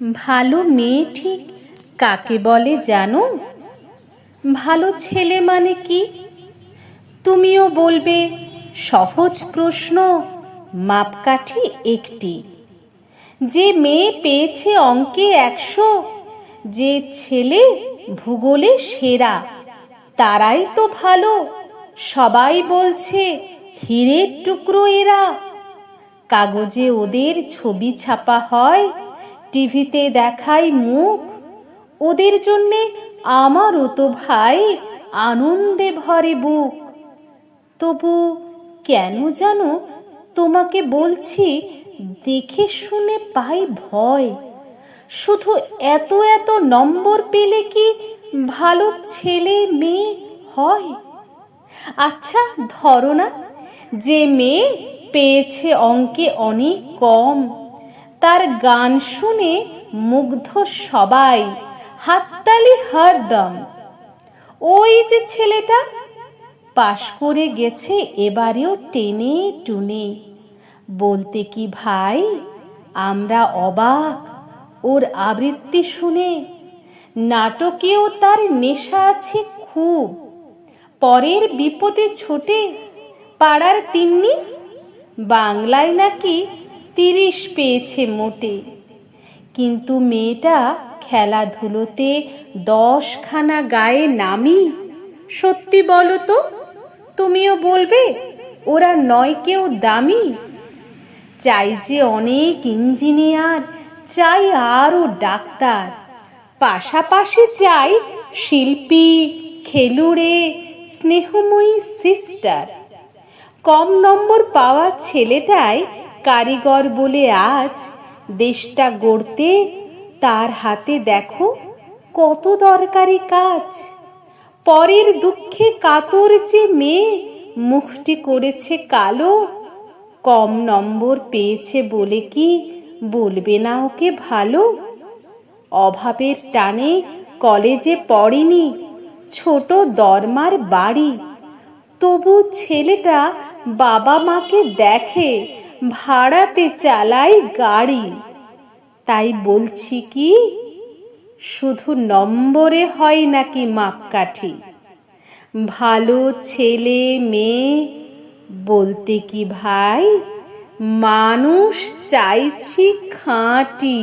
ভালো মেয়ে ঠিক কাকে বলে জানো? ভালো ছেলে মানে কি? তুমিও বলবে সহজ প্রশ্ন, মাপকাঠি একটি। যে মেয়ে পেয়েছে অঙ্কে 100, যে ছেলে ভূগোলে সেরা, তারাই তো ভালো। সবাই বলছে হীরের টুকরো এরা। কাগজে ওদের ছবি ছাপা হয়, টিভিতে দেখায় মুখ। ওদের জন্যে আমারও তো ভাই আনন্দে ভরে বুক। তবু কেন জানো তোমাকে বলছি, দেখে শুনে পাই ভয়। শুধু এত এত নম্বর পেলে কি ভালো ছেলে মেয়ে হয়? আচ্ছা ধরো না, যে মেয়ে পেয়েছে অঙ্কে অনেক কম, তার গান শুনে মুগ্ধ সবাই, হাততালি হরদম। ওই যে ছেলেটা পাশ করে গেছে এবারেও টেনে টুনে। বলতে কি ভাই আমরা অবাক ওর আবৃত্তি শুনে। নাটকেও তার নেশা আছে খুব, পরের বিপদে ছোটে। পাড়ার তিন্নি বাংলায় নাকি 30 পেয়েছে মোটে। কিন্তু মেয়েটা খেলাধুলোতে 10 খানা গায়ে নামি। সত্যি বলো তো, তুমিও বলবে ওরা নয় কেউ দামি। চাই যে অনেক ইঞ্জিনিয়ার, চাই আরো ডাক্তার, পাশাপাশি চাই শিল্পী, খেলুড়ে, স্নেহময়ী সিস্টার। কম নম্বর পাওয়া ছেলেটাই কারিগর বলে আজ দেশটা গড়তে তার হাতে দেখো কত দরকারি কাজ। পরের দুঃখে কাতর যে মেয়ে মুখটি করেছে কালো, কম নম্বর পেয়েছে বলে কি বলবে না ওকে ভালো? অভাবের টানে কলেজে পড়েনি, ছোট দরমার বাড়ি, তবু ছেলেটা বাবা মাকে দেখে ভাড়াতে চালায় গাড়ি। তাই বলছি কি, শুধু নম্বরে হয় নাকি মাপকাঠি? ভালো ছেলে মেয়ে বলতে কি ভাই মানুষ চাইছি খাঁটি।